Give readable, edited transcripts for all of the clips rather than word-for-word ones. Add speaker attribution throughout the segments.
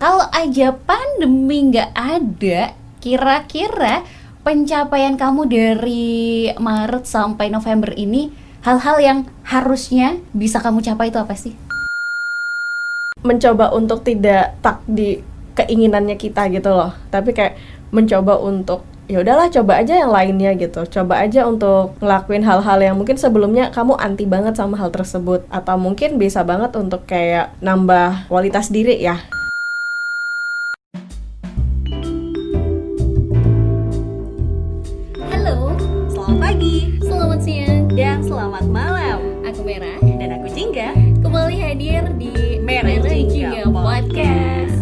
Speaker 1: Kalau aja pandemi nggak ada, kira-kira pencapaian kamu dari Maret sampai November ini, hal-hal yang harusnya bisa kamu capai itu apa sih?
Speaker 2: Mencoba untuk tidak stuck di keinginannya kita gitu loh, tapi kayak mencoba untuk ya udahlah, coba aja yang lainnya gitu, coba aja untuk ngelakuin hal-hal yang mungkin sebelumnya kamu anti banget sama hal tersebut, atau mungkin bisa banget untuk kayak nambah kualitas diri ya.
Speaker 1: Halo,
Speaker 3: Selamat pagi
Speaker 1: selamat siang,
Speaker 3: dan selamat malam.
Speaker 1: aku Merah.
Speaker 3: Dan aku Jingga.
Speaker 1: Kembali hadir di
Speaker 3: Merah Jingga
Speaker 1: Podcast.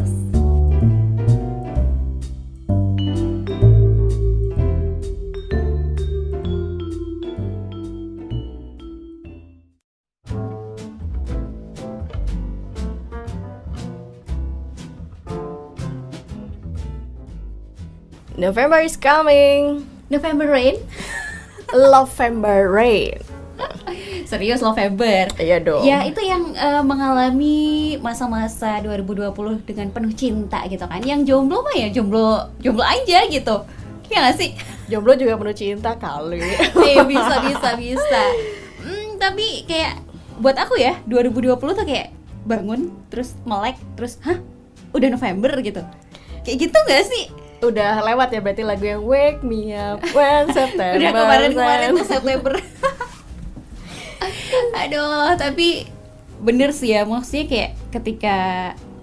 Speaker 2: November is coming.
Speaker 1: November Rain?
Speaker 2: Lovember rain.
Speaker 1: Serius November?
Speaker 2: Iya dong.
Speaker 1: Ya itu yang mengalami masa-masa 2020 dengan penuh cinta gitu kan. Yang jomblo mah ya jomblo aja gitu. Ya nggak sih?
Speaker 2: Jomblo juga penuh cinta kali.
Speaker 1: bisa. Tapi kayak buat aku ya 2020 tuh kayak bangun terus melek terus udah November gitu. Kayak gitu nggak sih?
Speaker 2: Udah lewat ya berarti lagu yang Wake Me Up When September.
Speaker 1: Udah kemarin tuh September. Aduh, tapi bener sih ya, maksudnya kayak ketika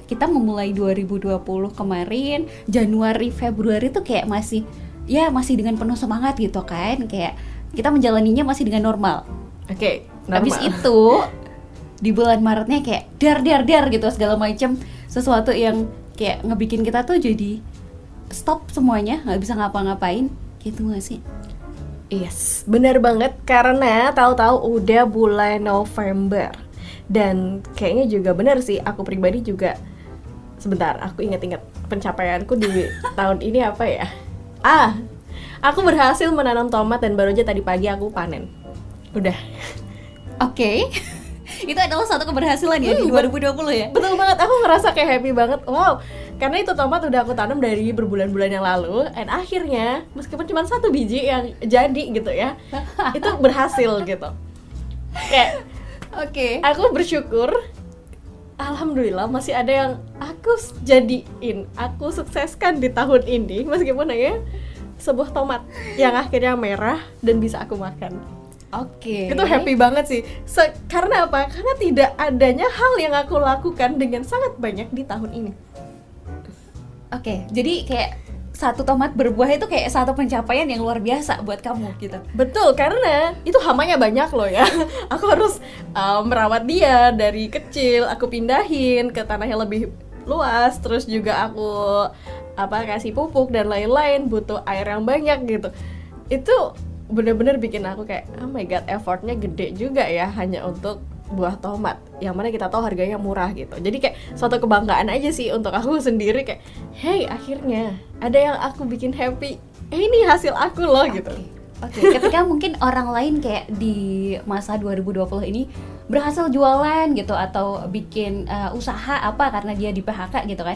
Speaker 1: kita memulai 2020 kemarin, Januari, Februari tuh kayak masih dengan penuh semangat gitu kan, kayak kita menjalaninya masih dengan normal.
Speaker 2: Oke, normal.
Speaker 1: Habis itu di bulan Maretnya kayak dar gitu segala macam, sesuatu yang kayak ngebikin kita tuh jadi stop semuanya, nggak bisa ngapa-ngapain gitu nggak sih?
Speaker 2: Yes, benar banget, karena tahu-tahu udah bulan November. Dan kayaknya juga benar sih, aku pribadi juga. Sebentar, aku ingat-ingat pencapaianku di tahun ini apa ya? Aku berhasil menanam tomat dan baru aja tadi pagi aku panen. Udah.
Speaker 1: Oke. Itu adalah satu keberhasilan ya di 2020 ya?
Speaker 2: Betul banget, aku ngerasa kayak happy banget. Wow, karena itu tomat udah aku tanam dari berbulan-bulan yang lalu. Dan akhirnya, meskipun cuma 1 biji yang jadi gitu ya, itu berhasil gitu. Kayak,
Speaker 1: Oke.
Speaker 2: aku bersyukur, alhamdulillah masih ada yang aku jadiin, aku sukseskan di tahun ini. Meskipun hanya sebuah tomat yang akhirnya merah dan bisa aku makan.
Speaker 1: Oke.
Speaker 2: Itu happy banget sih. Karena apa? Karena tidak adanya hal yang aku lakukan dengan sangat banyak di tahun ini.
Speaker 1: Oke, jadi kayak satu tomat berbuah itu kayak satu pencapaian yang luar biasa buat kamu gitu.
Speaker 2: Betul, karena itu hamanya banyak loh ya. Aku harus merawat dia dari kecil, aku pindahin ke tanah yang lebih luas, terus juga aku kasih pupuk dan lain-lain, butuh air yang banyak gitu. Itu bener-bener bikin aku kayak, oh my god, effortnya gede juga ya hanya untuk buah tomat yang mana kita tahu harganya murah gitu. Jadi kayak suatu kebanggaan aja sih untuk aku sendiri, kayak hey, akhirnya ada yang aku bikin happy, ini hasil aku loh gitu.
Speaker 1: Oke, ketika mungkin orang lain kayak di masa 2020 ini berhasil jualan gitu atau bikin usaha apa karena dia di PHK gitu kan.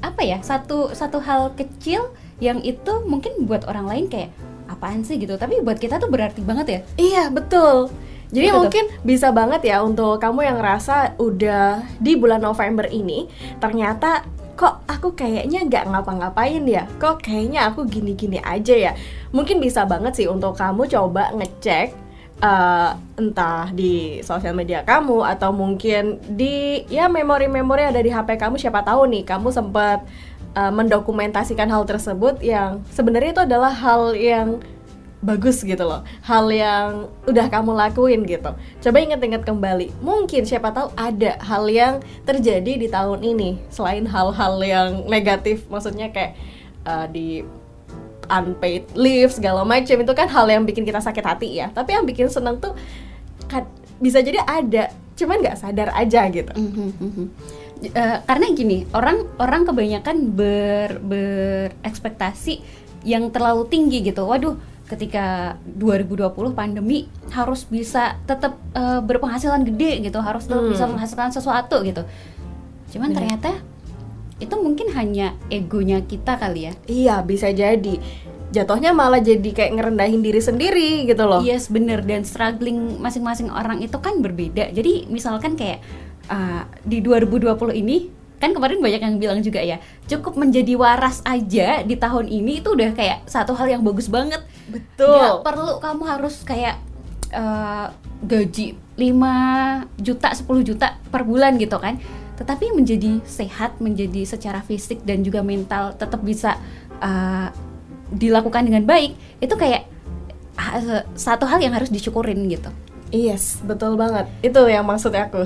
Speaker 1: Apa ya, satu hal kecil yang itu mungkin buat orang lain kayak apaan sih gitu, tapi buat kita tuh berarti banget ya.
Speaker 2: Iya, betul. Jadi
Speaker 1: Betul.
Speaker 2: mungkin bisa banget ya untuk kamu yang ngerasa udah di bulan November ini ternyata kok aku kayaknya nggak ngapa-ngapain ya, kok kayaknya aku gini-gini aja ya. Mungkin bisa banget sih untuk kamu coba ngecek entah di sosial media kamu atau mungkin di memori-memori ada di HP kamu. Siapa tahu nih kamu sempat mendokumentasikan hal tersebut yang sebenarnya itu adalah hal yang bagus gitu loh, hal yang udah kamu lakuin gitu. Coba ingat-ingat kembali, mungkin siapa tahu ada hal yang terjadi di tahun ini selain hal-hal yang negatif, maksudnya kayak di unpaid leave segala macam, itu kan hal yang bikin kita sakit hati ya. Tapi yang bikin seneng tuh bisa jadi ada, cuman nggak sadar aja gitu.
Speaker 1: Karena gini, orang kebanyakan berekspektasi yang terlalu tinggi gitu. Waduh, ketika 2020 pandemi harus bisa tetap berpenghasilan gede gitu, harus tetap bisa menghasilkan sesuatu gitu. Cuman
Speaker 2: Bener.
Speaker 1: ternyata itu mungkin hanya egonya kita kali ya.
Speaker 2: Iya, bisa jadi. Jatuhnya malah jadi kayak ngerendahin diri sendiri gitu loh.
Speaker 1: Yes, bener. Dan struggling masing-masing orang itu kan berbeda. Jadi misalkan kayak di 2020 ini, kan kemarin banyak yang bilang juga ya, cukup menjadi waras aja di tahun ini itu udah kayak satu hal yang bagus banget.
Speaker 2: Betul.
Speaker 1: Gak perlu kamu harus kayak gaji 5 juta, 10 juta per bulan gitu kan. Tetapi menjadi sehat, menjadi secara fisik dan juga mental tetap bisa dilakukan dengan baik, itu kayak satu hal yang harus disyukurin gitu.
Speaker 2: Yes, betul banget. Itu yang maksud aku.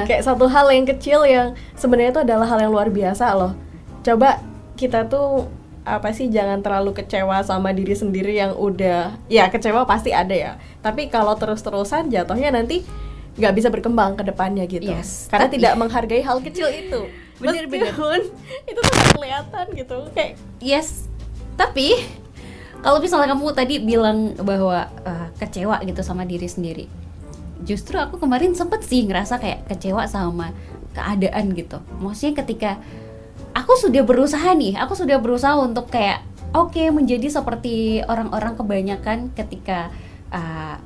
Speaker 2: Kayak satu hal yang kecil yang sebenarnya itu adalah hal yang luar biasa loh. Coba kita tuh apa sih, jangan terlalu kecewa sama diri sendiri yang udah, ya kecewa pasti ada ya. Tapi kalau terus-terusan jatuhnya nanti nggak bisa berkembang ke depannya gitu.
Speaker 1: Yes,
Speaker 2: Karena
Speaker 1: tapi-
Speaker 2: tidak menghargai hal kecil itu.
Speaker 1: Bener-bener.
Speaker 2: Meskipun itu tuh nggak kelihatan gitu. Kayak
Speaker 1: Yes, tapi kalau misalnya kamu tadi bilang bahwa kecewa gitu sama diri sendiri, justru aku kemarin sempet sih ngerasa kayak kecewa sama keadaan gitu. Maksudnya ketika aku sudah berusaha nih, aku sudah berusaha untuk kayak oke, menjadi seperti orang-orang kebanyakan ketika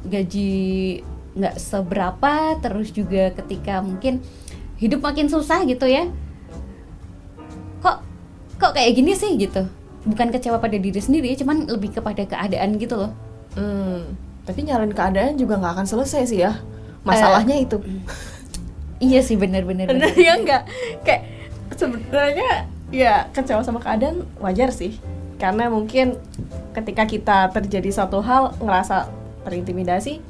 Speaker 1: gaji nggak seberapa, terus juga ketika mungkin hidup makin susah gitu ya. Kok kayak gini sih gitu. Bukan kecewa pada diri sendiri, cuman lebih kepada keadaan gitu loh.
Speaker 2: tapi nyalain keadaan juga nggak akan selesai sih ya. Masalahnya itu.
Speaker 1: Iya sih, benar-benar.
Speaker 2: Bener ya nggak? Kayak sebenarnya ya kecewa sama keadaan wajar sih, karena mungkin ketika kita terjadi satu hal ngerasa terintimidasi,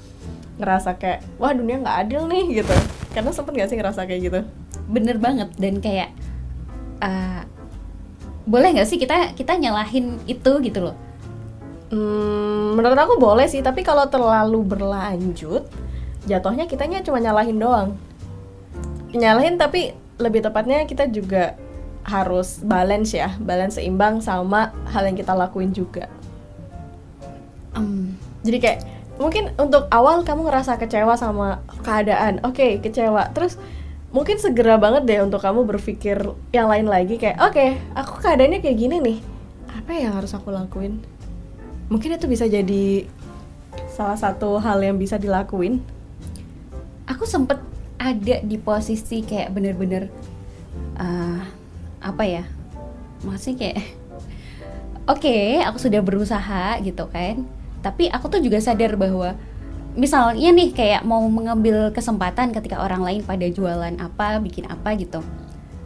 Speaker 2: ngerasa kayak wah dunia nggak adil nih gitu. Karena sempet nggak sih ngerasa kayak gitu?
Speaker 1: Bener banget. Dan kayak boleh nggak sih kita nyalahin itu gitu loh.
Speaker 2: Menurut aku boleh sih, tapi kalau terlalu berlanjut jatuhnya kitanya cuma nyalahin doang. Nyalahin, tapi lebih tepatnya kita juga harus balance ya, balance seimbang sama hal yang kita lakuin juga. Jadi kayak mungkin untuk awal kamu ngerasa kecewa sama keadaan, oke, kecewa, terus mungkin segera banget deh untuk kamu berpikir yang lain lagi kayak oke, aku keadaannya kayak gini nih, apa yang harus aku lakuin? Mungkin itu bisa jadi salah satu hal yang bisa dilakuin.
Speaker 1: Aku sempet ada di posisi kayak bener-bener apa ya, maksudnya kayak oke, aku sudah berusaha gitu kan, tapi aku tuh juga sadar bahwa misalnya nih kayak mau mengambil kesempatan ketika orang lain pada jualan apa, bikin apa gitu,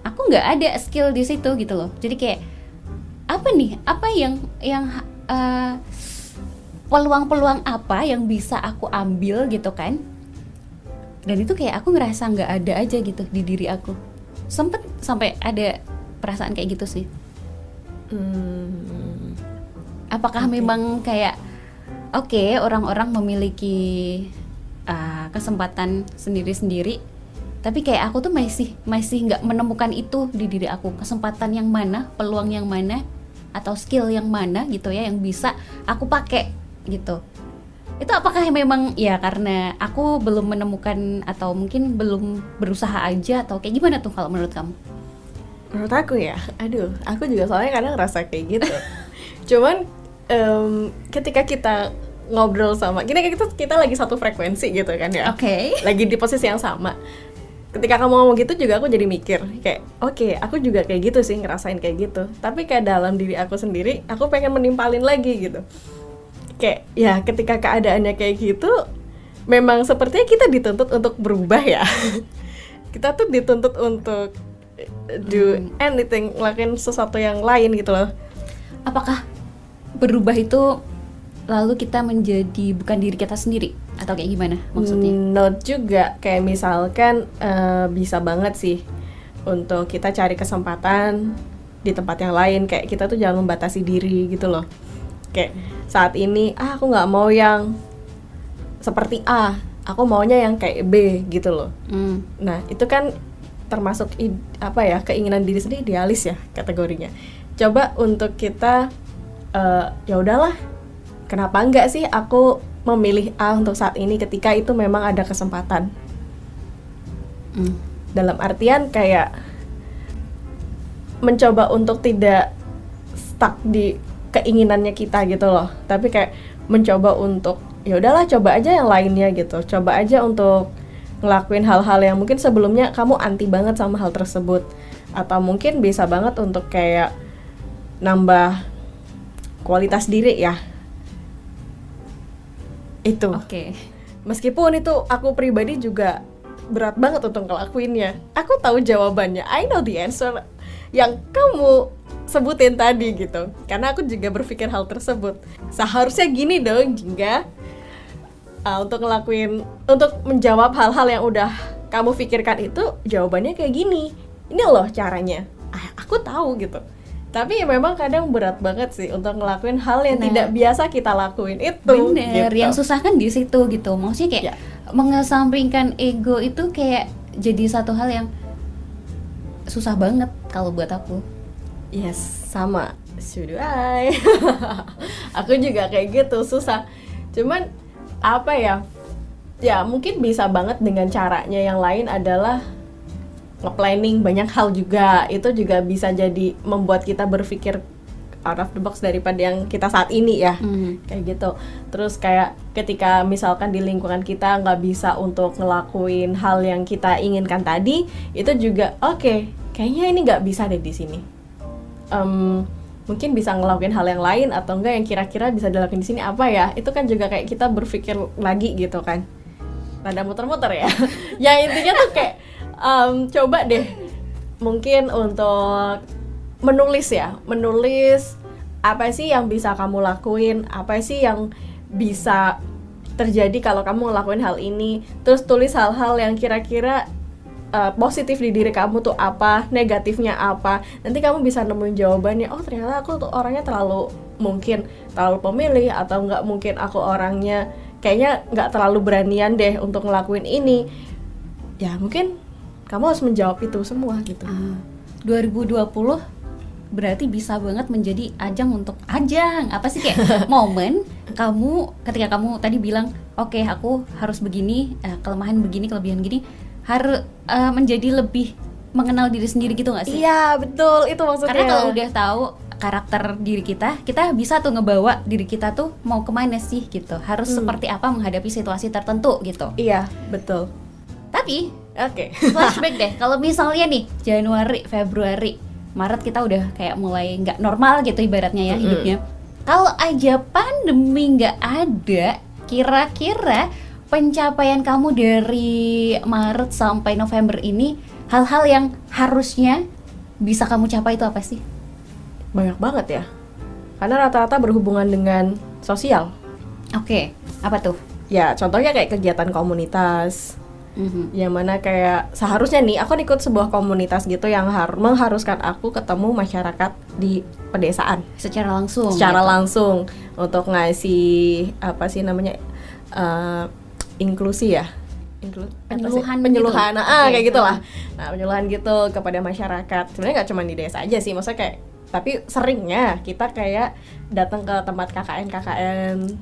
Speaker 1: aku nggak ada skill di situ gitu loh. Jadi kayak apa nih, apa yang peluang-peluang apa yang bisa aku ambil gitu kan. Dan itu kayak aku ngerasa nggak ada aja gitu di diri aku. Sempet sampai ada perasaan kayak gitu sih. Apakah memang kayak oke, orang-orang memiliki kesempatan sendiri-sendiri, tapi kayak aku tuh masih nggak menemukan itu di diri aku. Kesempatan yang mana, peluang yang mana, atau skill yang mana gitu ya yang bisa aku pakai gitu. Itu apakah memang ya karena aku belum menemukan atau mungkin belum berusaha aja, atau kayak gimana tuh kalau menurut kamu?
Speaker 2: Menurut aku ya, aduh, aku juga soalnya kadang ngerasa kayak gitu. Cuman ketika kita ngobrol sama, kita lagi satu frekuensi gitu kan ya.
Speaker 1: Oke.
Speaker 2: Lagi di posisi yang sama. Ketika kamu ngomong gitu juga aku jadi mikir kayak oke, aku juga kayak gitu sih, ngerasain kayak gitu. Tapi kayak dalam diri aku sendiri, aku pengen menimpalin lagi gitu. Kayak ya ketika keadaannya kayak gitu, memang sepertinya kita dituntut untuk berubah ya. Kita tuh dituntut untuk do anything, ngelakuin sesuatu yang lain gitu loh.
Speaker 1: Apakah berubah itu lalu kita menjadi bukan diri kita sendiri, atau kayak gimana maksudnya?
Speaker 2: Not juga, kayak misalkan bisa banget sih untuk kita cari kesempatan di tempat yang lain. Kayak kita tuh jangan membatasi diri gitu loh. Kayak saat ini aku nggak mau yang seperti A, aku maunya yang kayak B gitu loh. Nah itu kan termasuk keinginan diri sendiri, idealis ya kategorinya. Coba untuk kita ya udahlah, kenapa enggak sih aku memilih A untuk saat ini ketika itu memang ada kesempatan. Dalam artian kayak mencoba untuk tidak stuck di keinginannya kita gitu loh, tapi kayak mencoba untuk ya udahlah, coba aja yang lainnya gitu, coba aja untuk ngelakuin hal-hal yang mungkin sebelumnya kamu anti banget sama hal tersebut, atau mungkin bisa banget untuk kayak nambah kualitas diri ya. Itu.
Speaker 1: Oke.
Speaker 2: Meskipun itu aku pribadi juga berat banget untuk ngelakuinnya. Aku tahu jawabannya, I know the answer yang kamu sebutin tadi gitu. Karena aku juga berpikir hal tersebut. Seharusnya gini dong, Jingga. Untuk menjawab hal-hal yang udah kamu pikirkan itu, jawabannya kayak gini. Ini loh caranya. Aku tahu gitu. Tapi memang kadang berat banget sih untuk ngelakuin hal yang tidak biasa kita lakuin itu.
Speaker 1: Bener,
Speaker 2: gitu.
Speaker 1: yang susah kan di situ gitu. Maksudnya kayak mengesampingkan ego itu kayak jadi satu hal yang susah banget kalau buat aku.
Speaker 2: Yes, sama. So do I. Aku juga kayak gitu, susah. Cuman apa ya? Ya mungkin bisa banget dengan caranya yang lain adalah nge-planning banyak hal juga. Itu juga bisa jadi membuat kita berpikir out of the box daripada yang kita saat ini ya. Kayak gitu. Terus kayak ketika misalkan di lingkungan kita nggak bisa untuk ngelakuin hal yang kita inginkan tadi, itu juga oke, kayaknya ini nggak bisa deh di sini. Mungkin bisa ngelakuin hal yang lain atau enggak yang kira-kira bisa dilakuin di sini apa ya? Itu kan juga kayak kita berpikir lagi gitu kan. Rada muter-muter ya. Yang intinya tuh kayak coba deh mungkin untuk menulis apa sih yang bisa kamu lakuin, apa sih yang bisa terjadi kalau kamu ngelakuin hal ini, terus tulis hal-hal yang kira-kira positif di diri kamu tuh apa, negatifnya apa. Nanti kamu bisa nemuin jawabannya. Oh ternyata aku tuh orangnya terlalu pemilih, atau nggak mungkin aku orangnya kayaknya nggak terlalu beranian deh untuk ngelakuin ini. Ya mungkin kamu harus menjawab itu semua gitu.
Speaker 1: 2020 berarti bisa banget menjadi ajang apa sih kayak momen kamu ketika kamu tadi bilang oke, aku harus begini, kelemahan begini, kelebihan gini, harus menjadi lebih mengenal diri sendiri gitu nggak sih?
Speaker 2: Iya betul, itu maksudnya.
Speaker 1: Karena kalau udah tahu karakter diri kita bisa tuh ngebawa diri kita tuh mau kemana sih gitu, harus seperti apa menghadapi situasi tertentu gitu.
Speaker 2: Iya betul.
Speaker 1: Tapi
Speaker 2: Oke.
Speaker 1: flashback deh, kalau misalnya nih Januari, Februari, Maret kita udah kayak mulai nggak normal gitu ibaratnya ya hidupnya. Kalau aja pandemi nggak ada, kira-kira pencapaian kamu dari Maret sampai November ini, hal-hal yang harusnya bisa kamu capai itu apa sih?
Speaker 2: Banyak banget ya. Karena rata-rata berhubungan dengan sosial.
Speaker 1: Oke, apa tuh?
Speaker 2: Ya contohnya kayak kegiatan komunitas. Yang mana kayak seharusnya nih aku ikut sebuah komunitas gitu yang mengharuskan aku ketemu masyarakat di pedesaan
Speaker 1: Secara langsung
Speaker 2: langsung untuk ngasih apa sih namanya inklusi ya, penyuluhan
Speaker 1: gitu.
Speaker 2: Kayak gitulah. Nah penyuluhan gitu kepada masyarakat. Sebenarnya nggak cuma di desa aja sih, maksudnya kayak tapi seringnya kita kayak datang ke tempat KKN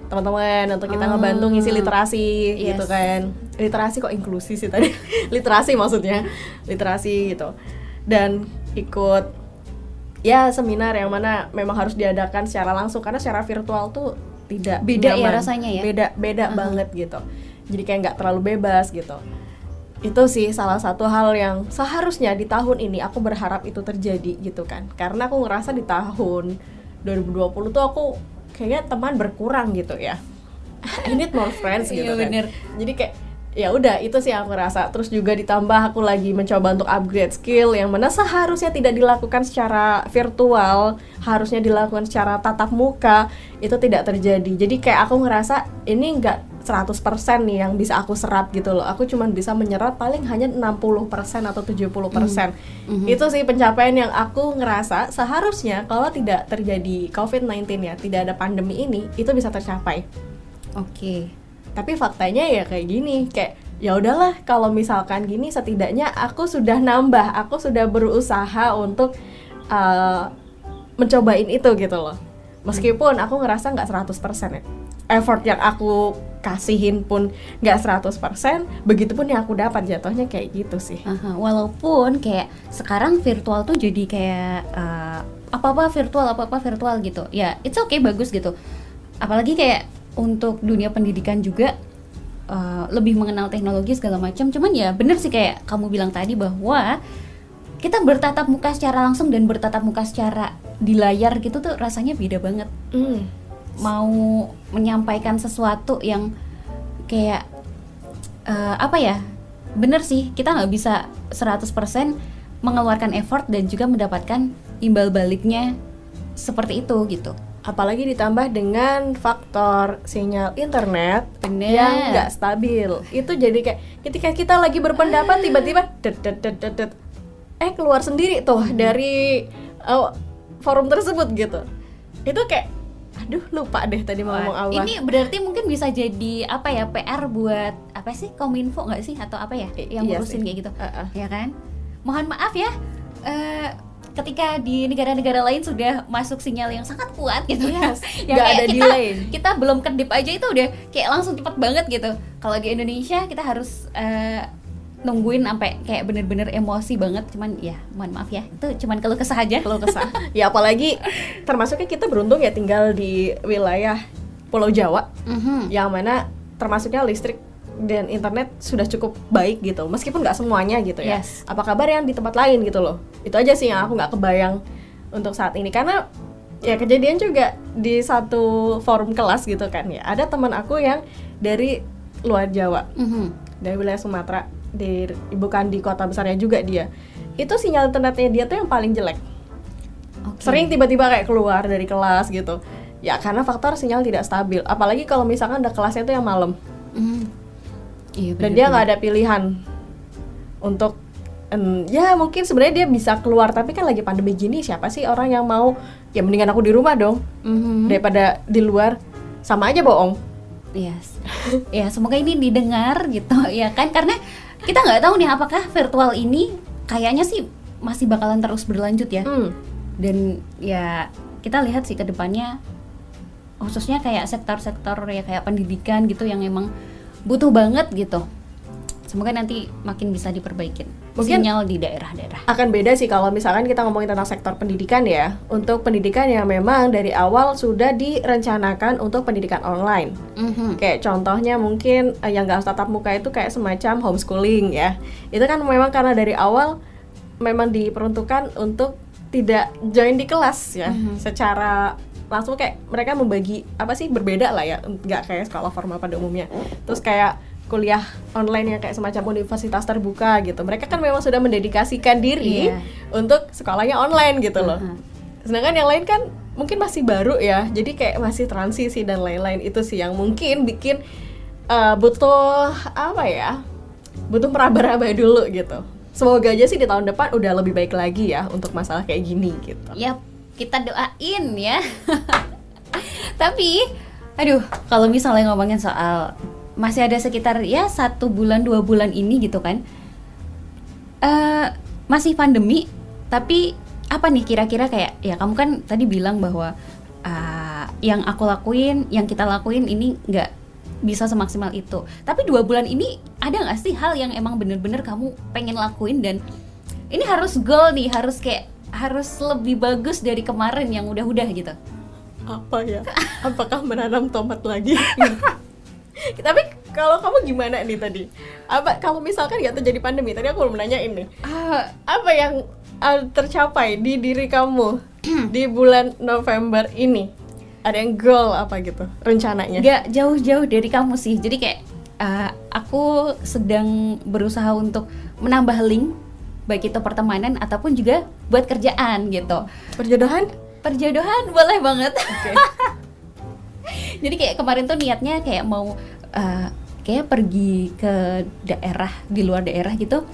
Speaker 2: teman-teman untuk kita ngebantu ngisi literasi gitu kan. Literasi kok inklusi sih tadi. Literasi maksudnya, literasi gitu. Dan ikut ya seminar yang mana memang harus diadakan secara langsung karena secara virtual tuh tidak
Speaker 1: beda
Speaker 2: nyaman.
Speaker 1: Ya rasanya ya.
Speaker 2: Beda banget gitu. Jadi kayak nggak terlalu bebas gitu. Itu sih salah satu hal yang seharusnya di tahun ini aku berharap itu terjadi gitu kan. Karena aku ngerasa di tahun 2020 tuh aku kayaknya teman berkurang gitu ya. I need more friends gitu kan.
Speaker 1: Bener.
Speaker 2: Jadi kayak ya udah itu sih yang aku rasa. Terus juga ditambah aku lagi mencoba untuk upgrade skill yang mana seharusnya tidak dilakukan secara virtual, harusnya dilakukan secara tatap muka. Itu tidak terjadi. Jadi kayak aku ngerasa ini enggak 100% nih yang bisa aku serap gitu loh. Aku cuma bisa menyerap paling hanya 60% atau 70%. Itu sih pencapaian yang aku ngerasa seharusnya kalau tidak terjadi COVID-19 ya, tidak ada pandemi ini, itu bisa tercapai.
Speaker 1: Oke.
Speaker 2: Tapi faktanya ya kayak gini, kayak ya udahlah kalau misalkan gini setidaknya aku sudah nambah, aku sudah berusaha untuk mencobain itu gitu loh. Meskipun aku ngerasa nggak 100% ya. Effort yang aku kasihin pun nggak 100%, begitupun yang aku dapat, jatuhnya kayak gitu sih.
Speaker 1: Aha, walaupun kayak sekarang virtual tuh jadi kayak apa-apa virtual gitu. Ya, it's okay, bagus gitu. Apalagi kayak untuk dunia pendidikan juga lebih mengenal teknologi segala macam. Cuman ya bener sih kayak kamu bilang tadi bahwa kita bertatap muka secara langsung dan bertatap muka secara di layar gitu tuh rasanya beda banget. Mau menyampaikan sesuatu yang kayak apa ya, bener sih kita nggak bisa 100% mengeluarkan effort dan juga mendapatkan imbal baliknya seperti itu gitu.
Speaker 2: Apalagi ditambah dengan faktor sinyal internet
Speaker 1: Bener.
Speaker 2: yang nggak stabil. Itu jadi kayak ketika kita lagi berpendapat tiba-tiba keluar sendiri tuh dari forum tersebut gitu. Itu kayak aduh lupa deh tadi mau ngomong apa.
Speaker 1: Ini berarti mungkin bisa jadi apa ya, PR buat apa sih, Kominfo nggak sih atau apa ya yang
Speaker 2: Iya
Speaker 1: ngurusin
Speaker 2: sih.
Speaker 1: kayak gitu, ya kan? Mohon maaf ya, ketika di negara-negara lain sudah masuk sinyal yang sangat kuat gitu,
Speaker 2: Yes,
Speaker 1: yang
Speaker 2: nggak
Speaker 1: kayak
Speaker 2: ada
Speaker 1: kita,
Speaker 2: delay.
Speaker 1: kita belum kedip aja itu udah kayak langsung cepet banget gitu. Kalau di Indonesia kita harus nungguin sampai kayak bener-bener emosi banget. Cuman ya mohon maaf ya, itu cuman keluh kesah aja.
Speaker 2: Kalau kesah. Ya apalagi termasuknya kita beruntung ya tinggal di wilayah Pulau Jawa, yang mana termasuknya listrik dan internet sudah cukup baik gitu, meskipun nggak semuanya gitu ya.
Speaker 1: Yes.
Speaker 2: Apa kabar yang di tempat lain gitu loh? Itu aja sih yang aku nggak kebayang untuk saat ini, karena ya kejadian juga di satu forum kelas gitu kan ya, ada teman aku yang dari luar Jawa, dari wilayah Sumatera, bukan di kota besarnya juga dia. Itu sinyal internetnya dia tuh yang paling jelek. Sering tiba-tiba kayak keluar dari kelas gitu. Ya karena faktor sinyal tidak stabil. Apalagi kalau misalkan ada kelasnya tuh yang malam.
Speaker 1: Iya,
Speaker 2: Dan dia nggak ada pilihan untuk ya mungkin sebenarnya dia bisa keluar, tapi kan lagi pandemi gini siapa sih orang yang mau, ya mendingan aku di rumah dong daripada di luar, sama aja bohong.
Speaker 1: Yes. Ya semoga ini didengar gitu ya kan, karena kita nggak tahu nih apakah virtual ini kayaknya sih masih bakalan terus berlanjut ya. Dan ya kita lihat sih ke depannya, khususnya kayak sektor-sektor ya kayak pendidikan gitu yang emang butuh banget gitu. Semoga nanti makin bisa diperbaikin
Speaker 2: Mungkin
Speaker 1: sinyal di daerah-daerah.
Speaker 2: Akan beda sih kalau misalkan kita ngomongin tentang sektor pendidikan ya. Untuk pendidikan yang memang dari awal sudah direncanakan untuk pendidikan online. Kayak contohnya mungkin yang nggak tatap muka itu kayak semacam homeschooling ya. Itu kan memang karena dari awal memang diperuntukkan untuk tidak join di kelas ya, secara langsung, kayak mereka membagi apa sih, berbeda lah ya, nggak kayak sekolah formal pada umumnya. Terus kayak kuliah online yang kayak semacam universitas terbuka gitu, mereka kan memang sudah mendedikasikan diri untuk sekolahnya online gitu loh. Sedangkan yang lain kan mungkin masih baru ya, jadi kayak masih transisi dan lain-lain. Itu sih yang mungkin bikin butuh apa ya, butuh meraba-raba dulu gitu. Semoga aja sih di tahun depan udah lebih baik lagi ya untuk masalah kayak gini gitu.
Speaker 1: Yap, kita doain ya. Tapi, aduh, kalau misalnya ngomongin soal masih ada sekitar ya 1 bulan 2 bulan ini gitu kan, masih pandemi, tapi apa nih kira-kira kayak ya kamu kan tadi bilang bahwa yang aku lakuin, yang kita lakuin ini nggak bisa semaksimal itu. Tapi 2 bulan ini ada nggak sih hal yang emang bener-bener kamu pengen lakuin dan ini harus goal nih, harus lebih bagus dari kemarin yang udah-udah gitu?
Speaker 2: Apa ya? Apakah menanam tomat lagi? Tapi kalau kamu gimana nih tadi? Apa kalau misalkan nggak terjadi pandemi? Tadi aku belum nanyain nih. Apa yang tercapai di diri kamu di bulan November ini? Ada yang goal apa gitu rencananya?
Speaker 1: Gak jauh-jauh dari kamu sih. Jadi kayak aku sedang berusaha untuk menambah link, baik itu pertemanan ataupun juga buat kerjaan gitu.
Speaker 2: Perjodohan?
Speaker 1: Perjodohan boleh banget.
Speaker 2: Oke.
Speaker 1: Jadi kayak kemarin tuh niatnya kayak mau kayak pergi ke daerah, di luar daerah gitu.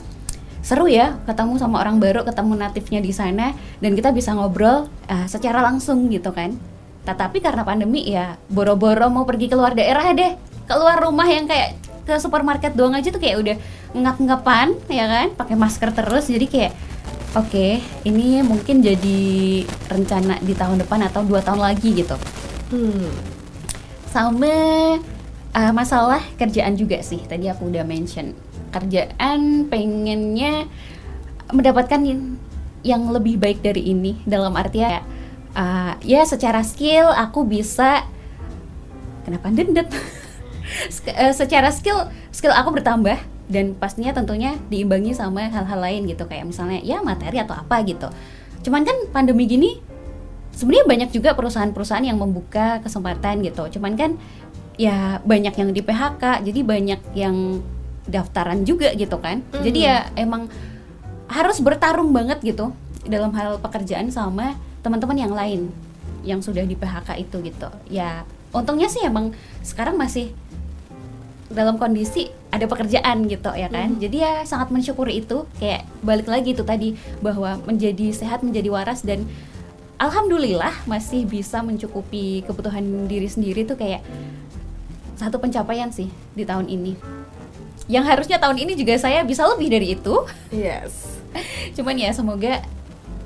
Speaker 1: Seru ya, ketemu sama orang baru, ketemu natifnya di sana, dan kita bisa ngobrol secara langsung gitu kan. Tetapi karena pandemi ya boro-boro mau pergi keluar daerah deh, keluar rumah yang kayak ke supermarket doang aja tuh kayak udah ngap-ngapan ya kan, pakai masker terus. Jadi kayak oke, ini mungkin jadi rencana di tahun depan atau 2 tahun lagi gitu. Sama Masalah kerjaan juga sih, tadi aku udah mention. Kerjaan pengennya mendapatkan yang lebih baik dari ini, dalam artian ya secara skill aku bisa, kenapa dendet? Secara skill aku bertambah, dan pastinya tentunya diimbangi sama hal-hal lain gitu, kayak misalnya ya materi atau apa gitu. Cuman kan pandemi gini sebenarnya banyak juga perusahaan-perusahaan yang membuka kesempatan gitu, cuman kan ya banyak yang di PHK, jadi banyak yang daftaran juga gitu kan. Jadi ya emang harus bertarung banget gitu dalam hal pekerjaan sama teman-teman yang lain yang sudah di PHK itu gitu. Ya untungnya sih emang sekarang masih dalam kondisi ada pekerjaan gitu ya kan. Jadi ya sangat mensyukuri itu, kayak balik lagi itu tadi bahwa menjadi sehat, menjadi waras, dan alhamdulillah masih bisa mencukupi kebutuhan diri sendiri tuh kayak satu pencapaian sih di tahun ini. Yang harusnya tahun ini juga saya bisa lebih dari itu.
Speaker 2: Yes.
Speaker 1: Cuman ya semoga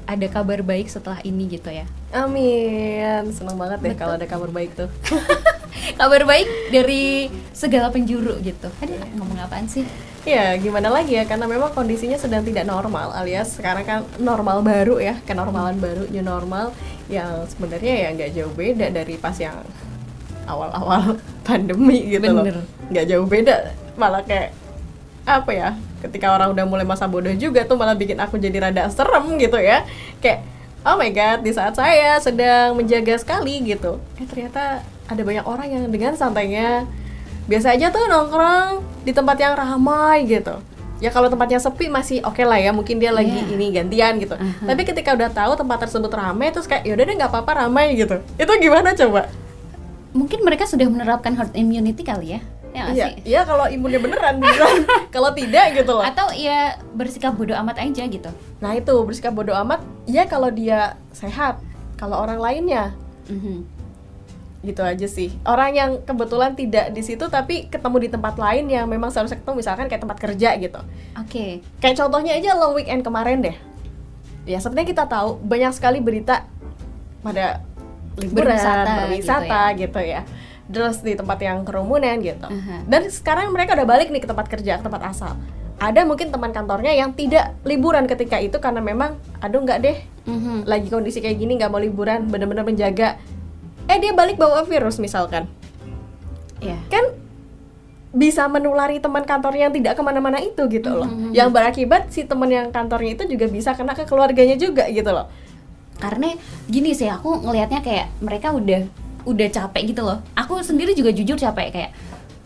Speaker 1: ada kabar baik setelah ini gitu ya.
Speaker 2: Amin. Seneng banget deh
Speaker 1: Betul.
Speaker 2: kalau ada kabar baik tuh.
Speaker 1: Kabar baik dari segala penjuru gitu. Aduh, ngomong apaan sih?
Speaker 2: Ya gimana lagi ya, karena memang kondisinya sedang tidak normal, alias sekarang kan normal baru ya, kenormalan baru, new normal, yang sebenarnya ya nggak jauh beda dari pas yang awal-awal pandemi gitu loh.
Speaker 1: Bener.
Speaker 2: Nggak jauh beda, malah kayak apa ya, ketika orang udah mulai masa bodoh juga tuh malah bikin aku jadi rada serem gitu ya, kayak oh my god, di saat saya sedang menjaga sekali gitu, ternyata ada banyak orang yang dengan santainya biasa aja tuh nongkrong di tempat yang ramai gitu. Ya kalau tempatnya sepi masih oke lah ya, mungkin dia lagi ini gantian gitu. Tapi ketika udah tahu tempat tersebut ramai, terus kayak yaudah deh nggak apa-apa ramai gitu, itu gimana coba?
Speaker 1: Mungkin mereka sudah menerapkan herd immunity kali ya? Ya nggak
Speaker 2: Iya,
Speaker 1: sih?
Speaker 2: iya kalau imunnya beneran. Kalau tidak gitu loh.
Speaker 1: Atau ya bersikap bodoh amat aja gitu.
Speaker 2: Nah itu bersikap bodoh amat. Ya kalau dia sehat, kalau orang lainnya gitu aja sih. Orang yang kebetulan tidak di situ tapi ketemu di tempat lain yang memang seharusnya ketemu, misalkan kayak tempat kerja gitu.
Speaker 1: Oke.
Speaker 2: Kayak contohnya aja long weekend kemarin deh. Ya sepertinya kita tahu banyak sekali berita pada liburan, berwisata gitu ya. Terus di tempat yang kerumunan gitu. Dan sekarang mereka udah balik nih ke tempat kerja, ke tempat asal. Ada mungkin teman kantornya yang tidak liburan ketika itu karena memang aduh nggak deh, lagi kondisi kayak gini nggak mau liburan, bener-bener menjaga. Dia balik bawa virus misalkan.
Speaker 1: Ya.
Speaker 2: Kan bisa menulari teman kantornya yang tidak kemana-mana itu gitu loh. Yang berakibat si teman yang kantornya itu juga bisa kena ke keluarganya juga gitu loh.
Speaker 1: Karena gini sih, aku ngelihatnya kayak mereka udah capek gitu loh. Aku sendiri juga jujur capek, kayak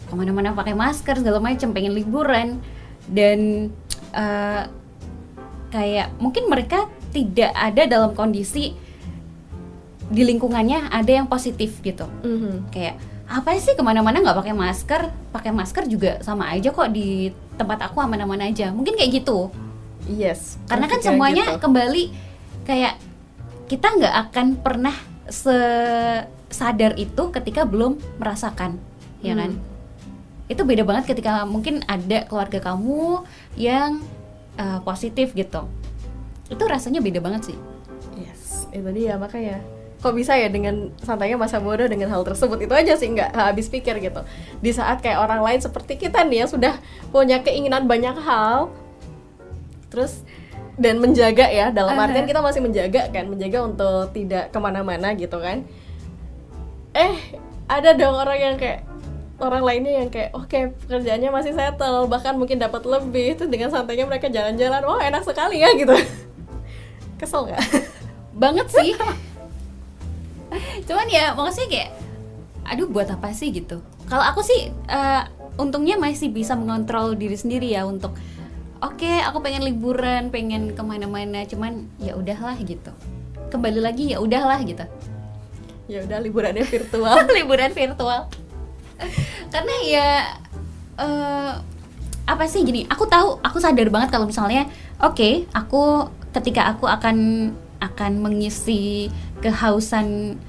Speaker 1: kemana-mana pakai masker segala macam, pengen liburan, dan kayak mungkin mereka tidak ada dalam kondisi di lingkungannya ada yang positif gitu. Kayak apa sih kemana-mana nggak pakai masker juga sama aja kok, di tempat aku aman-aman aja, mungkin kayak gitu.
Speaker 2: Yes.
Speaker 1: Karena kan
Speaker 2: berpikir
Speaker 1: semuanya
Speaker 2: gitu.
Speaker 1: kembali kayak kita nggak akan pernah sadar itu ketika belum merasakan, ya kan? Itu beda banget ketika mungkin ada keluarga kamu yang positif gitu. Itu rasanya beda banget sih.
Speaker 2: Yes, itu dia makanya. Kok bisa ya dengan santainya masa bodoh dengan hal tersebut, itu aja sih nggak habis pikir gitu. Di saat kayak orang lain seperti kita nih yang sudah punya keinginan banyak hal, terus dan menjaga ya, dalam artian kita masih menjaga kan, menjaga untuk tidak kemana-mana gitu kan. Ada dong orang yang kayak orang lainnya yang kayak oke, pekerjaannya masih settle, bahkan mungkin dapat lebih, itu dengan santainya mereka jalan-jalan, wah enak sekali ya gitu. Kesel nggak?
Speaker 1: Banget sih. Cuman ya maksudnya kayak aduh buat apa sih gitu. Kalau aku sih untungnya masih bisa mengontrol diri sendiri ya untuk oke, aku pengen liburan, pengen kemana-mana, cuman ya udahlah gitu. Kembali lagi ya udahlah gitu.
Speaker 2: Ya udah liburannya virtual.
Speaker 1: Liburan virtual. Karena ya apa sih gini, aku sadar banget kalau misalnya oke, aku ketika aku akan mengisi kehausan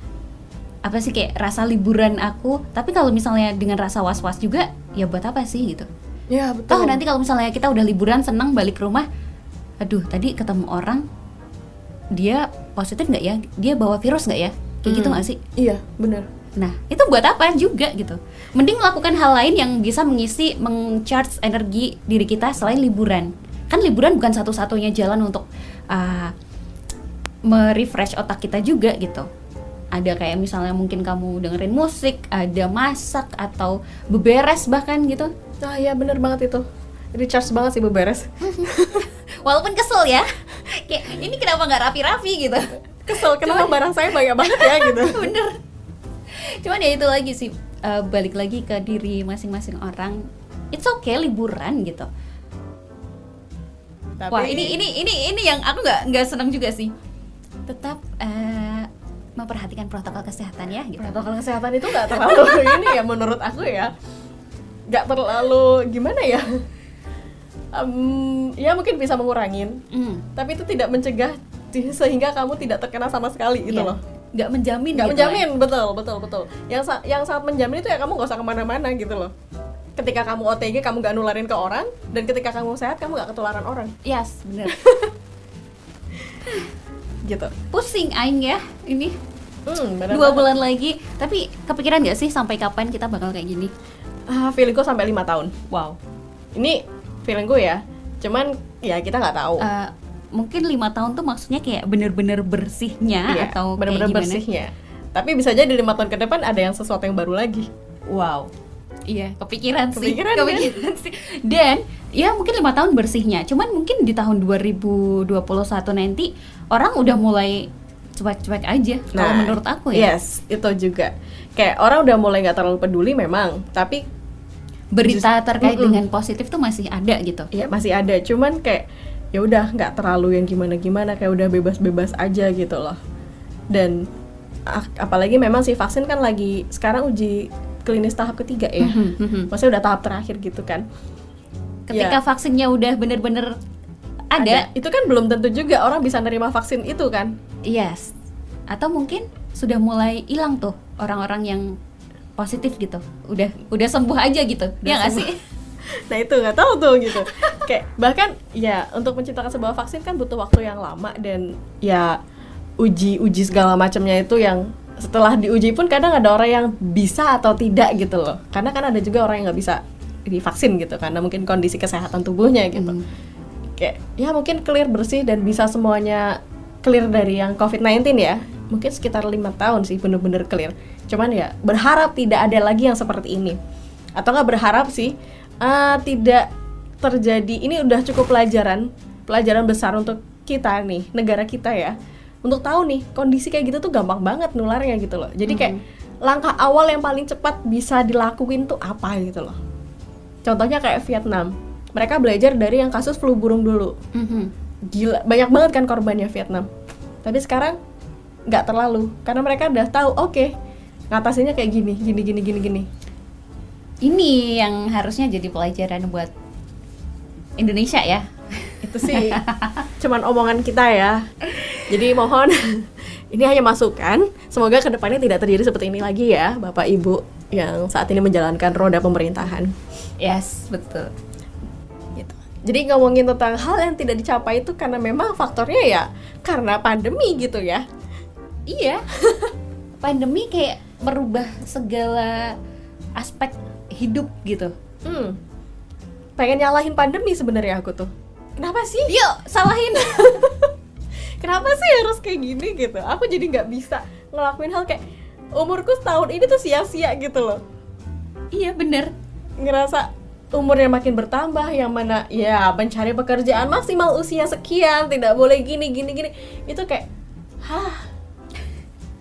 Speaker 1: apa sih kayak rasa liburan aku, tapi kalau misalnya dengan rasa was-was juga ya buat apa sih gitu.
Speaker 2: Ya betul.
Speaker 1: Nanti kalau misalnya kita udah liburan seneng balik ke rumah, aduh tadi ketemu orang dia positif nggak ya, dia bawa virus nggak ya, kayak gitu nggak sih?
Speaker 2: Iya benar.
Speaker 1: Nah, itu buat apa juga gitu. Mending melakukan hal lain yang bisa meng-charge energi diri kita selain liburan. Kan liburan bukan satu-satunya jalan untuk merefresh otak kita juga gitu. Ada kayak misalnya mungkin kamu dengerin musik, ada masak atau beberes bahkan gitu.
Speaker 2: Ah ya bener banget itu. Recharge banget sih beberes.
Speaker 1: Walaupun kesel ya. Kayak ini kenapa nggak rapi-rapi gitu.
Speaker 2: Kesel kenapa barang saya banyak banget ya gitu.
Speaker 1: Bener. Cuman ya itu lagi sih, balik lagi ke diri masing-masing orang. It's okay liburan gitu.
Speaker 2: Tapi,
Speaker 1: Wah ini yang aku nggak senang juga sih. Tetap memperhatikan protokol kesehatan ya gitu.
Speaker 2: protokol kesehatan itu nggak terlalu ini ya menurut aku ya. Nggak terlalu gimana ya. Ya mungkin bisa mengurangin. Tapi itu tidak mencegah sehingga kamu tidak terkena sama sekali gitu loh.
Speaker 1: Nggak menjamin
Speaker 2: Nggak
Speaker 1: gitu
Speaker 2: menjamin, betul. Yang sangat menjamin itu ya kamu nggak usah kemana-mana gitu loh. Ketika kamu OTG kamu nggak nularin ke orang, dan ketika kamu sehat kamu nggak ketularan orang.
Speaker 1: Yes, bener.
Speaker 2: Gitu.
Speaker 1: Pusing aing ya ini.
Speaker 2: Bener
Speaker 1: 2
Speaker 2: banget.
Speaker 1: bulan lagi. Tapi kepikiran nggak sih sampai kapan kita bakal kayak gini?
Speaker 2: Feelingku sampai 5 tahun.
Speaker 1: Wow.
Speaker 2: Ini feelingku ya. Cuman ya kita nggak tahu.
Speaker 1: Mungkin 5 tahun tuh maksudnya kayak bener-bener bersihnya
Speaker 2: Iya,
Speaker 1: atau
Speaker 2: bener-bener
Speaker 1: kayak gimana?
Speaker 2: bersihnya. Tapi bisa jadi 5 tahun ke depan ada yang sesuatu yang baru lagi.
Speaker 1: Wow. Iya, kepikiran
Speaker 2: Kepikiran
Speaker 1: sih. Dan ya mungkin 5 tahun bersihnya. Cuman mungkin di tahun 2021 nanti orang udah mulai cuek-cuek aja. Kalau menurut aku ya.
Speaker 2: Yes, itu juga. Kayak orang udah mulai nggak terlalu peduli memang, tapi
Speaker 1: Berita terkait dengan positif tuh masih ada gitu.
Speaker 2: ya masih ada. Cuman kayak ya udah nggak terlalu yang gimana-gimana, kayak udah bebas-bebas aja gitu loh. Dan apalagi memang si vaksin kan lagi sekarang uji klinis tahap ketiga ya. Maksudnya udah tahap terakhir gitu kan.
Speaker 1: Ketika vaksinnya udah bener-bener ada.
Speaker 2: Itu kan belum tentu juga orang bisa nerima vaksin itu kan.
Speaker 1: Yes. Atau mungkin sudah mulai hilang tuh orang-orang yang positif gitu. Udah sembuh aja gitu. Ya nggak sih?
Speaker 2: Nah itu nggak tahu tuh gitu. Kayak bahkan ya untuk menciptakan sebuah vaksin kan butuh waktu yang lama, dan ya uji segala macamnya itu yang setelah diuji pun kadang ada orang yang bisa atau tidak gitu loh. Karena kan ada juga orang yang nggak bisa divaksin gitu karena mungkin kondisi kesehatan tubuhnya gitu. Kayak ya mungkin clear bersih dan bisa semuanya clear dari yang COVID-19 ya. Mungkin sekitar 5 tahun sih bener-bener clear. Cuman ya berharap tidak ada lagi yang seperti ini. Atau nggak berharap sih tidak terjadi. Ini udah cukup pelajaran besar untuk kita nih, negara kita ya, untuk tahu nih kondisi kayak gitu tuh gampang banget nularnya gitu loh. Jadi kayak langkah awal yang paling cepat bisa dilakuin tuh apa gitu loh. Contohnya kayak Vietnam, mereka belajar dari yang kasus flu burung dulu. Gila, banyak banget kan korbannya Vietnam. Tapi sekarang nggak terlalu, karena mereka udah tahu oke, ngatasinnya kayak gini.
Speaker 1: Ini yang harusnya jadi pelajaran buat Indonesia ya.
Speaker 2: Itu sih cuman omongan kita ya. Jadi mohon ini hanya masukan. Semoga kedepannya tidak terjadi seperti ini lagi ya, Bapak Ibu yang saat ini menjalankan roda pemerintahan.
Speaker 1: Yes, betul.
Speaker 2: Gitu. Jadi ngomongin tentang hal yang tidak dicapai itu karena memang faktornya ya karena pandemi gitu ya.
Speaker 1: Iya. Pandemi kayak merubah segala aspek hidup gitu.
Speaker 2: Pengen nyalahin pandemi sebenarnya aku tuh. Kenapa sih?
Speaker 1: Yuk, salahin.
Speaker 2: Kenapa sih harus kayak gini gitu? Aku jadi nggak bisa ngelakuin hal kayak umurku setahun ini tuh sia-sia gitu loh.
Speaker 1: Iya bener.
Speaker 2: Ngerasa umurnya makin bertambah, yang mana ya mencari pekerjaan maksimal usia sekian, tidak boleh gini. Itu kayak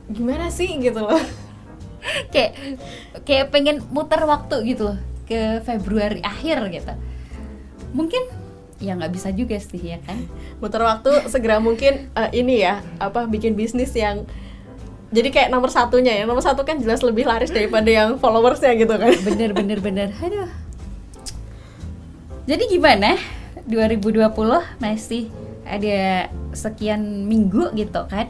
Speaker 2: gimana sih gitu loh.
Speaker 1: kayak pengen muter waktu gitu loh ke Februari akhir gitu. Mungkin ya nggak bisa juga sih ya kan.
Speaker 2: Muter waktu segera mungkin ini ya bikin bisnis yang jadi kayak nomor satunya ya. Nomor satu kan jelas lebih laris daripada yang followersnya gitu kan.
Speaker 1: Bener. Aduh. Jadi gimana? 2020 masih ada sekian minggu gitu kan.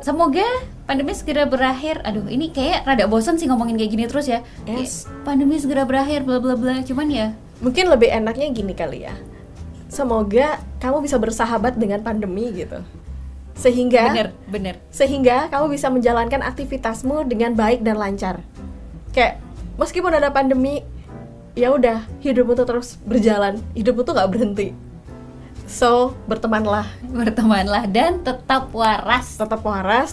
Speaker 1: Semoga pandemi segera berakhir. Aduh, ini kayak rada bosan sih ngomongin kayak gini terus ya.
Speaker 2: Yes.
Speaker 1: Pandemi segera berakhir, bla bla bla. Cuman ya,
Speaker 2: mungkin lebih enaknya gini kali ya. Semoga kamu bisa bersahabat dengan pandemi gitu.
Speaker 1: Bener.
Speaker 2: Sehingga kamu bisa menjalankan aktivitasmu dengan baik dan lancar. Kayak meskipun ada pandemi, ya udah, hidupmu tuh terus berjalan, hidupmu tuh nggak berhenti. So, bertemanlah,
Speaker 1: Dan tetap waras.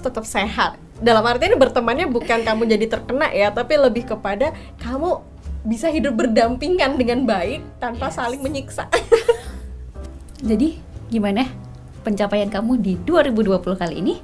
Speaker 2: tetap sehat. Dalam arti ini bertemannya bukan kamu jadi terkena ya, tapi lebih kepada kamu bisa hidup berdampingan dengan baik tanpa saling menyiksa.
Speaker 1: Jadi gimana pencapaian kamu di 2020 kali ini?